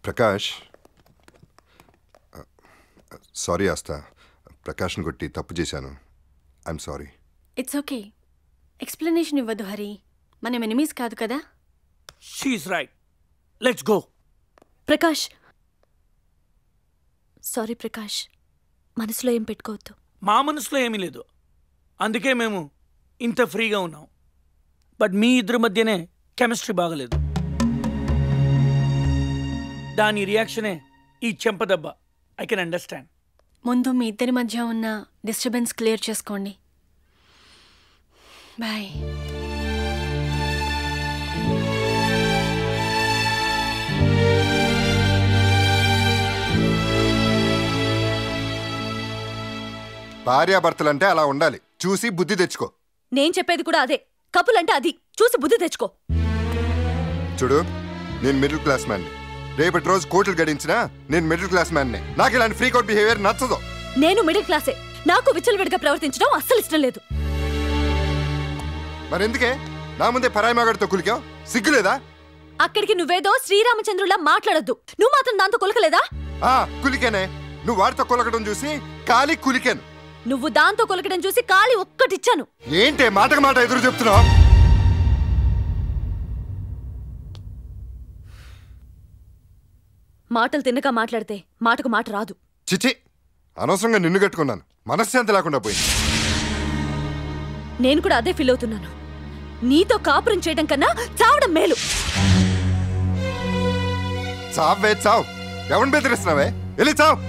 Prakash, sorry ఆస్తా, ప్రకాష్ని కొట్టి తప్పు చేశాను. I'm sorry. It's okay. Explanation ఇవ్వద్దు హరి, మనం ఎనిమీస్ కాదు కదా. She's right, let's go. Prakash, sorry Prakash, మనసులో ఏం పెట్టుకోవద్దు. మా మనసులో ఏమీ లేదు, అందుకే మేము ఇంత ఫ్రీగా ఉన్నాం. బట్ మీ ఇద్దరి మధ్యనే కెమిస్ట్రీ బాగలేదు. దాని రియాక్షనే ఈ చెంపదెబ్బ. I can understand. ముందు మీ ఇద్దరి మధ్య ఉన్న డిస్టర్బెన్స్ క్లియర్ చేసుకోండి. బాయ్. భార్యాభర్తలంటే అలా ఉండాలి, చూసి బుద్ధి తెచ్చుకో. నేను చెప్పేది కూడా అదే, కపుల్ అంటే అది, చూసి బుద్ధి తెచ్చుకో. చూడు, నేను మిడిల్ క్లాస్ మ్యాన్ని. రేపటి రోజు కోట్లు గడించినా నేను మిడిల్ క్లాస్ మ్యాన్నే. నాకు ఇలాంటి ఫ్రీకౌట్ బిహేవియర్ నచ్చదు. నేను మిడిల్ క్లాసే, నాకు విచ్చలవిడిగా ప్రవర్తించడం అస్సలు ఇష్టం లేదు. మరెందుకే నా ముందే పరాయి మగాడితో కులికావు? సిగ్గులేదా? అక్కడికి నువ్వేదో శ్రీరామచంద్రులా మాట్లాడొద్దు. నువ్వు మాత్రం దాంతో కులకలేదా? కులికేనే. నువ్వు వాడితో కులకడం చూసి కాలి కులికాను. నువ్వు దాంతో కొలకడం చూసి కాలి ఒక్కటిచ్చాను. ఏంటే మాటకు మాట ఎదురు చెప్తున్నావు? మాటలు తిన్నగా మాట్లాడితే మాటకు మాట రాదు. చిచి, అనవసరంగా నిన్ను కట్టుకున్నాను, మనశ్శాంతి లేకుండా పోయింది. నేను కూడా అదే ఫీల్ అవుతున్నాను. నీతో కాపురం చేయడం కన్నా చావడం మేలు. చావే చావు. ఎవరిని బెదిరిస్తున్నావే? వెళ్ళి చావు.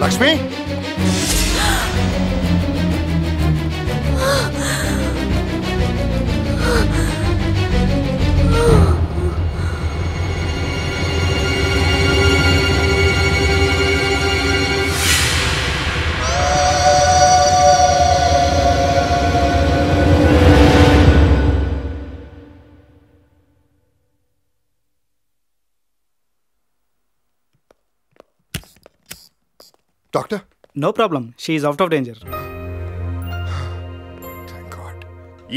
Lakshmi, doctor. No problem, she is out of danger.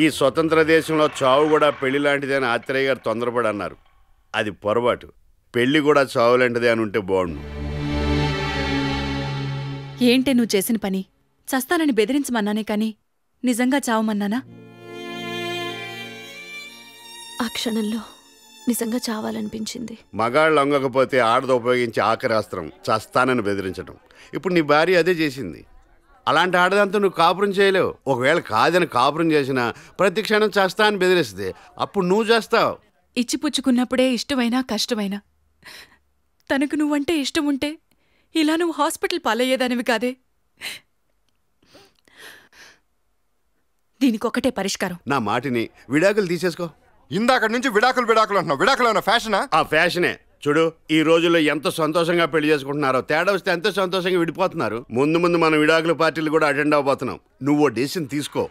ఈ స్వతంత్ర దేశంలో చావు కూడా పెళ్లి లాంటిది అని ఆత్రేయ గారు తొందరపడి అన్నారు. అది పొరపాటు. పెళ్లి కూడా చావు లాంటిది అని ఉంటే బాగుండు. ఏంటే నువ్వు చేసిన పని? చస్తానని బెదిరించమన్నానే కానీ నిజంగా చావమన్నానా? ఆ క్షణంలో నిజంగా చావాలనిపించింది. మగాళ్ళు లొంగకపోతే ఆడది ఉపయోగించి ఆఖరాస్త్రం చస్తానని బెదిరించడం. ఇప్పుడు నీ భార్య అదే చేసింది. అలాంటి ఆడదంతా నువ్వు కాపురం చేయలేవు. ఒకవేళ కాదని కాపురం చేసినా ప్రతి క్షణం చస్తా అని బెదిరిస్తే అప్పుడు నువ్వు చేస్తావు. ఇచ్చిపుచ్చుకున్నప్పుడే ఇష్టమైనా కష్టమైనా తనకు నువ్వంటే ఇష్టం ఉంటే ఇలా నువ్వు హాస్పిటల్ పాలయ్యేదానివి కాదే. దీనికొకటే పరిష్కారం. నా మాటిని విడాకులు తీసేసుకో. ఇందాక నుంచి విడాకులు అంటున్నావు. విడాకులు అన్న ఫ్యాషనా? ఆ ఫ్యాషనే. చూడు, ఈ రోజుల్లో ఎంత సంతోషంగా పెళ్లి చేసుకుంటున్నారో. తేడా వస్తే ఎంతో సంతోషంగా విడిపోతున్నారు. ముందు మనం విడాకుల పార్టీలు కూడా అటెండ్ అవ్వబోతున్నాం. నువ్వు డెసిషన్ తీసుకో.